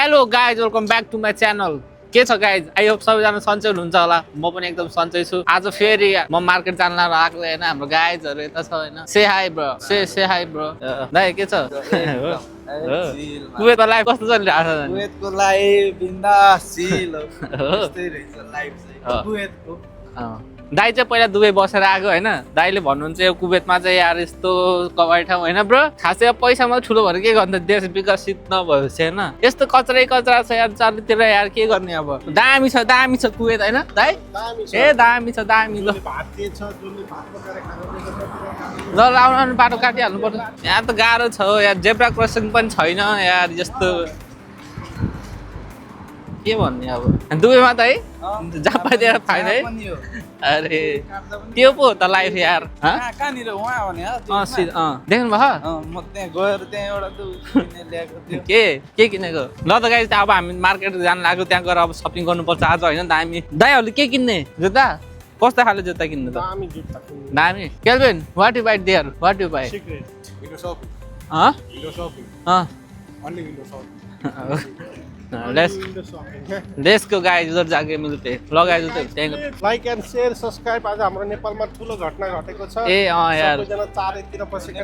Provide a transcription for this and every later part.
hello guys welcome back to my channel के छ guys I hope सबैजना सन्चै हुनुहुन्छ होला म पनि एकदम सन्चै छु आज फेरि म मार्केट जान आएको हैन हाम्रो गाइजहरु यता छ हैन से हाई ब्रो से हाई ब्रो दाइ के छ कुवेतको लाइफ कस्तो चलिरहेको छ कुवेतको लाइफ बिन्दास चिल त्यस्तै रहेछ लाइफ चाहिँ कुवेतको दाइ चाहिँ पहिला दुबई बसेर आएको हैन दाइले भन्नुहुन्छ यो कुवेतमा चाहिँ यार यस्तो कवाइ ठाउँ हैन ब्रो खासै अब पैसा मात्रै ठुलो भएर के गर्ने देश विकसित नभएपछि हैन यस्तो कचरा छ यार चारतिर यार के गर्ने अब दामी छ कुवेत हैन दाइ ए दामी छ दामी ल भारतीय छ जुन भात पकाएर खानु ल आउनु बाटो काटिहाल्नु पर्छ यहाँ त गाह्रो छ हो यार जेब्रा क्रसिङ पनि छैन यार यस्तो के भन्ने अब दुबईमा त है जापातिर फाइन है अरे त्यो पो त लाइफ यार कहाँनिर उहाँ भने देख्नु भयो म त्यहाँ गएर त्यहाँ एउटा किने ल्याएको थियो के किनेको ल त गाइस अब हामी मार्केट जान लाग्यो त्यहाँ गएर अब सपिङ गर्नुपर्छ आज हैन दामी दाइहरूले के किन्ने जुत्ता कस्तो खाले जुत्ता किन्नु त दामी जुत्ता दामी Calvin what you buy there what you buy secret window shopping window shopping only window shopping let's go guys उधर जाके मिलते ल गाइस उधर लाइक एन्ड शेयर सब्स्क्राइब आज हाम्रो नेपालमा ठुलो घटना घटेको छ ए यार सबैजना चारैतिर बसेका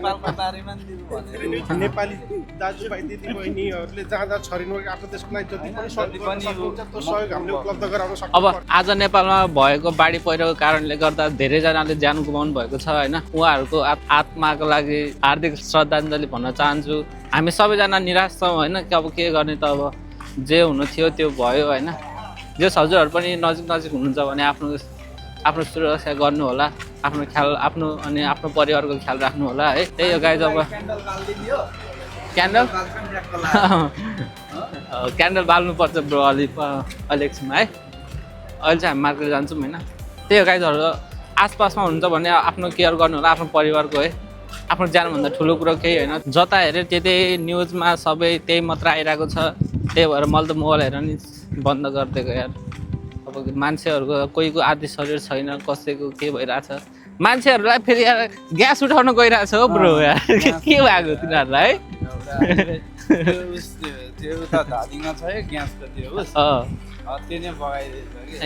नेपाली दाजुभाइ दिदीबहिनीहरूले जहाँ जहाँ छरिनु आफ्नो देशको लागि जति पनि सहयोग हामीले उपलब्ध गराउन सक्छौँ अब आज नेपालमा भएको बाढी पहिरोको कारणले गर्दा धेरैजनाले ज्यान गुमाउनु भएको छ हैन उहाँहरूको आत्माको लागि हार्दिक श्रद्धाञ्जली भन्न चाहन्छु हामी सबैजना निराश छौँ हैन अब के गर्ने त अब जे हुनु थियो त्यो भयो हैन जो हजुरहरू पनि नजिक हुनुहुन्छ भने आफ्नो सुरक्षा गर्नु होला आफ्नो ख्याल आफ्नो अनि आफ्नो परिवारको ख्याल राख्नु होला है त्यही हो गाइज अब क्यान्डल बाल्नु पर्छ ब्रो अलिकसम्म है अहिले चाहिँ हामी मार्केट जान्छौँ हैन त्यही हो गाइजहरू आसपासमा हुनुहुन्छ भने आफ्नो केयर गर्नु होला आफ्नो परिवारको है आफ्नो ज्यानभन्दा ठुलो कुरो केही होइन जता हेऱ्यो त्यतै न्युजमा सबै त्यही मात्र आइरहेको छ त्यही भएर मैले त मोबाइल हेरेर नि बन्द गरिदिएको यार अब मान्छेहरूको कोहीको आदि शरीर छैन कसैको के भइरहेछ मान्छेहरूलाई फेरि यार ग्यास उठाउन गइरहेछ हो ब्रो यार के भएको तिनीहरूलाई है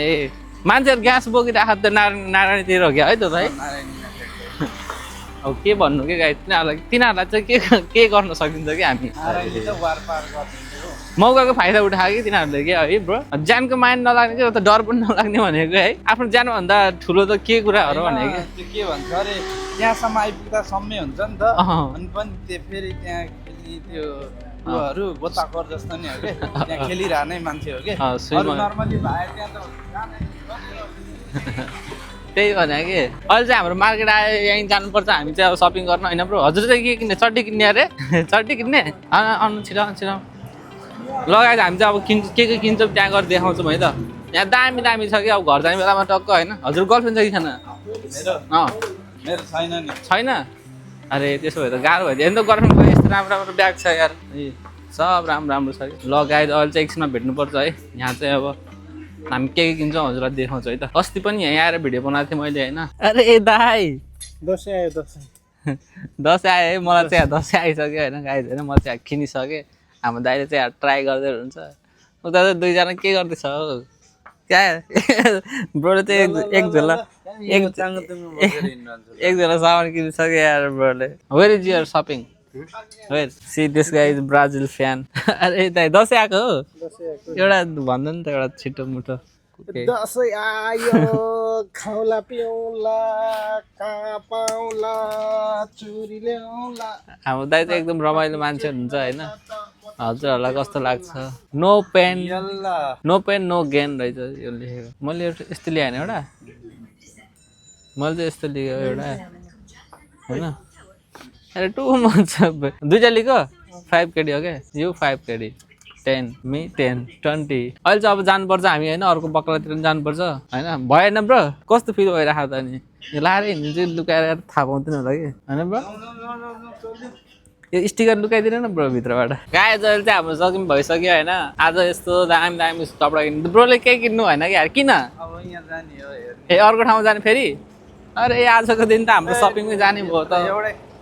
ए मान्छेहरू ग्यास बोकिरहेको त नारायणतिर हो क्या है त है अब के भन्नु के गाई तिनीहरूलाई चाहिँ के गर्न सकिन्छ कि हामी मौकाको फाइदा उठायो कि तिनीहरूले के है ब्रो ज्यानको माया नलाग्ने कि त डर पनि नलाग्ने भनेको है आफ्नो ज्यानभन्दा ठुलो त के कुराहरू भनेको के भन्छ अरे त्यहाँसम्म आइपुग्दा सम्मै हुन्छ नि त अनि पनि त्यो फेरि त्यहाँ त्यो उयोहरू गोताखोर जस्तो नि हो कि त्यहाँ खेलिरहने मान्छे हो कि नर्मली भाइ त्यहाँ त त्यही भने कि अहिले चाहिँ हाम्रो मार्केट आयो यहीँ जानुपर्छ हामी चाहिँ अब सपिङ गर्न होइन ब्रो हजुर चाहिँ के किन्ने चड्डी किन्ने अरे चड्डी किन्ने आउनु छिटो लगाएर हामी चाहिँ अब के किन्छौँ त्यहाँ गएर देखाउँछौँ है त यहाँ दामी छ कि अब घर जाने बेलामा टक्क होइन हजुर गर्लफ्रेन्ड छ कि छैन मेरो छैन नि छैन अरे त्यसो भए त गाह्रो भयो नि त गर्लफ्रेन्डको यस्तो राम्रो ब्याग छ यार सब राम्रो छ कि लगाएर अहिले चाहिँ एकछिनमा भेट्नुपर्छ है यहाँ चाहिँ अब हामी के किन्छौँ हजुरलाई देखाउँछु है त अस्ति पनि यहाँ आएर भिडियो बनाएको थिएँ मैले होइन अरे दाइ दसैँ आयो दसैँ आयो है मलाई चाहिँ दसैँ आइसक्यो होइन गाइज होइन मैले चाहिँ किनिसकेँ हाम्रो दाइले चाहिँ ट्राई गर्दै हुनुहुन्छ उता चाहिँ दुईजना के गर्दैछ हौ क्या ब्रोले चाहिँ एक झोला सामान किनिसक्यो यार ब्रोले where is your shopping where see this guy is Brazil fan अरे दाइ दसैँ आएको हो एउटा भन्दा नि त एउटा छिटो मुटो दसैँ आयो खाउला पिउला कहाँ पाउला चुरी ल्याउला हाम्रो दाइ चाहिँ एकदम रमाइलो मान्छे हुनुहुन्छ होइन हजुरहरूलाई कस्तो लाग्छ नो पेन नो गेन रहेछ यो लेखेको मैले यस्तो ल्याएन एउटा मैले चाहिँ यस्तो लिएको एउटा होइन अरे टु मच दुईवटा लिएको 5 केडी हो क्या यो 5 केडी 10 मी 10 20 अहिले चाहिँ अब जानुपर्छ हामी होइन अर्को बक्रातिर पनि जानुपर्छ होइन भएन ब्रो कस्तो फिल भइरहेको त अनि यो लाएर हिँड्नु चाहिँ लुकाएर थाहा पाउँदैन होला कि होइन ब्रो यो स्टिकर लुकाइदिनु न ब्रो भित्रबाट गाइज अहिले चाहिँ हाम्रो सकिङ भइसक्यो होइन आज यस्तो दामी कपडा किन्नु ब्रोले केही किन्नु होइन कि यार किन ए अर्को ठाउँमा जाने फेरि अरे आजको दिन त हाम्रो सपिङमै जाने भयो त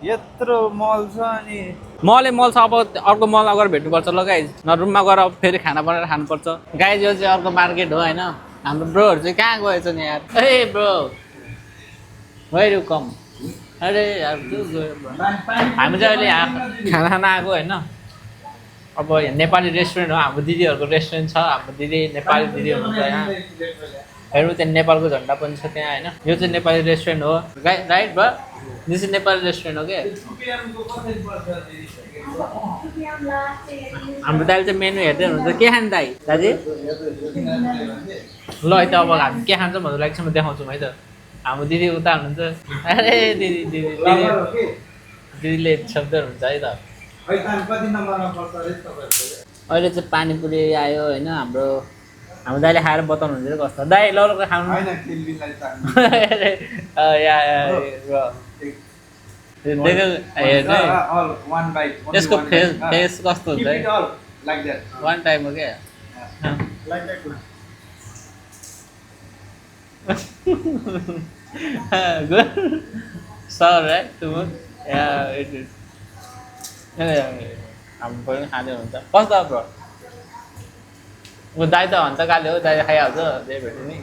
यत्रो मल छ अनि मलले मल छ अब अर्को मल अगर भेट्नुपर्छ ल गाइज न रुममा गएर फेरि खाना बनाएर खानुपर्छ गाइज यो चाहिँ अर्को मार्केट हो होइन हाम्रो ब्रोहरू चाहिँ कहाँ गएछ नि यार ए ब्रो वेयर यु कम अरे यार हामी चाहिँ अहिले खाना खाना आएको होइन अब नेपाली रेस्टुरेन्ट हो हाम्रो दिदीहरूको रेस्टुरेन्ट छ हाम्रो दिदी नेपाली दिदी हुनुहुन्छ यहाँ हेर्नु त्यहाँ नेपालको झन्डा पनि छ त्यहाँ होइन यो चाहिँ नेपाली रेस्टुरेन्ट हो राइट भयो दिस इज नेपाली रेस्टुरेन्ट हो क्या हाम्रो दाइले चाहिँ मेनु हेर्दै हुनुहुन्छ के खाने दाइ दाजु ल है त अब हामी के खान्छौँ भन्नु लागि म देखाउँछौँ है त हाम्रो दिदी उता हुनुहुन्छ अरे दिदी दिदी दिदी दिदीले शब्दहरू हुन्छ है त अहिले चाहिँ पानीपुरी आयो होइन हाम्रो दाइले खाएर बताउनुहुन्छ कस्तो दाइ ल खानु यसको फेस कस्तो हुन्छ वान टाइम हो क्या good सर है तुम हाम्रो पनि खाँदै हुन्छ कस्तो ब्रो ऊ दाइ त भन्छ काले हो दाइले खाइहाल्छ त्यही भेट्यो नि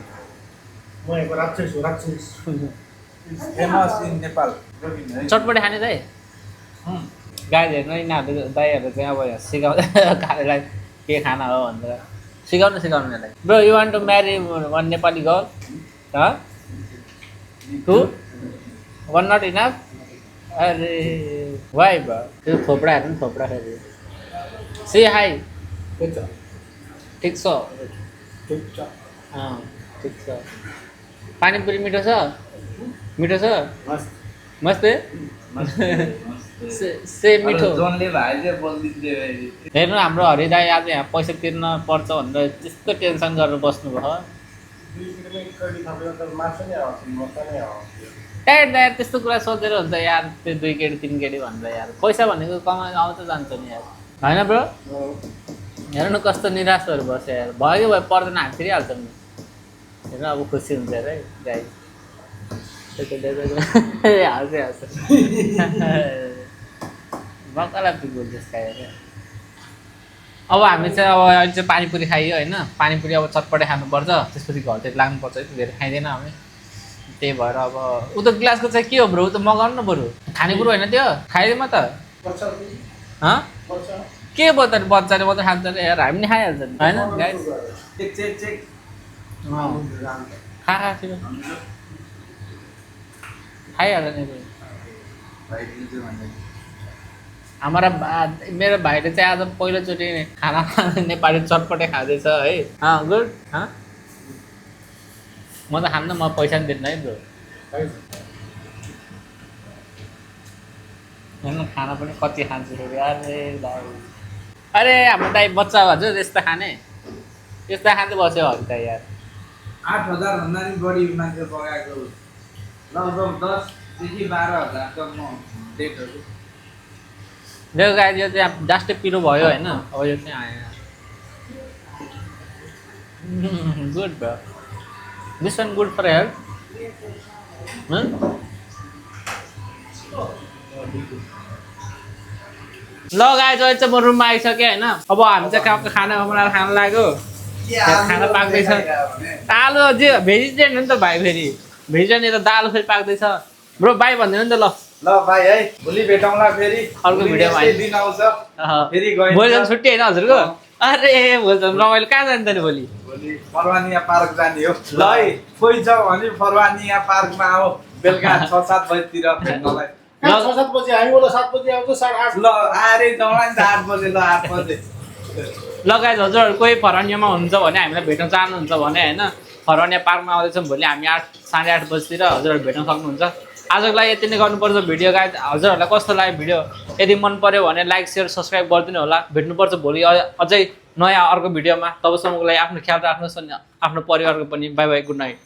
चटपटी खाने दाइ गाई हेर्नु यिनीहरू दाइहरू चाहिँ अब सिकाउँदै कालेलाई के खाना हो भनेर सिकाउनु यसलाई bro you want to marry one Nepali girl two one not enough अरे वाइ भयो त्यो थोपडा हेर्नु थोपडा फेरि सी हाई ठिक छ ठिक छ पानीपुरी मिठो छ मस्तै से मिठो हेर्नु हाम्रो हरिदाई आज यहाँ पैसा तिर्न पर्छ भनेर त्यस्तो टेन्सन गरेर बस्नुभयो ए यार त्यस्तो कुरा सोचेर हुन्छ यार त्यो 2 केडी 3 केडी भनेर यार पैसा भनेको कमाइ आउँछ जान्छ नि यार होइन ब्रो हेर्नु कस्तो निराशहरू बस्यो यार भयो भयो पर्दैन हामी फिरिहाल्छौँ नि हेर्नु अब खुसी हुन्छ अरे गाई हाँस्छ बकाला पिगुल जस्तो खायो अब हामी चाहिँ अब अहिले चाहिँ पानीपुरी खाइयो होइन पानीपुरी अब चटपटे खानुपर्छ त्यसपछि घरतिर लाग्नुपर्छ है धेरै खाइँदैन हामी त्यही भएर अब उ त ग्लासको चाहिँ के हो ब्रो उ त मगाउनु न बरु खानेकुरो होइन त्यो खाइदिउँ त के भयो त बच्चाले मात्रै खान्छ नि यार हामी नि खाइहाल्छ नि होइन खा खाइहाल्छ नि मेरो भाइले चाहिँ आज पहिलोचोटि खाना नेपाली चटपटे खाँदैछ है गुड म त खान्न म पैसा पनि दिन्न है ब्रो हेर्नु खाना पनि कति खान्छु अरे हाम्रो दाइ बच्चा हजुर यस्तो खाने यस्तो खाँदै बस्यो हजुर दाइ यार 8,000 भन्दा नि बढी मान्छे पकाएको लगभग 10 देखि 12,000 सम्म डेटहरू देखो गाइस यो चाहिँ जास्टै पिरो भयो होइन अब यो चाहिँ आयो good bro this one good for health ल गाइस अहिले चाहिँ म रुममा आइसकेँ होइन अब हामी चाहिँ खाना बनाएर खान लाग्यो खाना पाक्दैछ आलु जे भेजिटेरियन हो नि त भाइ फेरि भेजिटेरियन त दाल फेरि पाक्दैछ ब्रो बाई भनिदिनु नि त ल भाइ है भोलि भेटौँला फेरि अर्को भिडियोमा दिन आउँछ फेरि गयो भोलि झन् छुट्टी होइन हजुरको अरे भोलि झन् रमाइलो कहाँ जान्छ नि भोलि फरवानिया पार्क जाने हो ल है कोही छ भने फरवानिया पार्कमा आऊ बेलुका 6-7 बजीतिर भेट्नलाई 6-7 बजी हामी होला 7 बजी आउँछ 8:30 ल आरे जाउँला नि 8 बजे ल 8 बजे ल गाइस हजुरहरू कोही फरवानियामा हुनुहुन्छ भने हामीलाई भेट्न चाहनुहुन्छ भने होइन फरवानिया पार्कमा आउँदैछौँ भोलि हामी 8-8:30 बजीतिर हजुरहरू भेट्न सक्नुहुन्छ आजको लागि यति नै गर्नुपर्छ भिडियो गाइस हजुरहरूलाई कस्तो लाग्यो भिडियो यदि मन पर्यो भने लाइक सेयर सब्सक्राइब गरिदिनु होला भेट्नुपर्छ भोलि अझै नयाँ अर्को भिडियोमा तबसम्मको लागि आफ्नो ख्याल राख्नुहोस् अनि आफ्नो परिवारको पनि बाई बाई गुड नाइट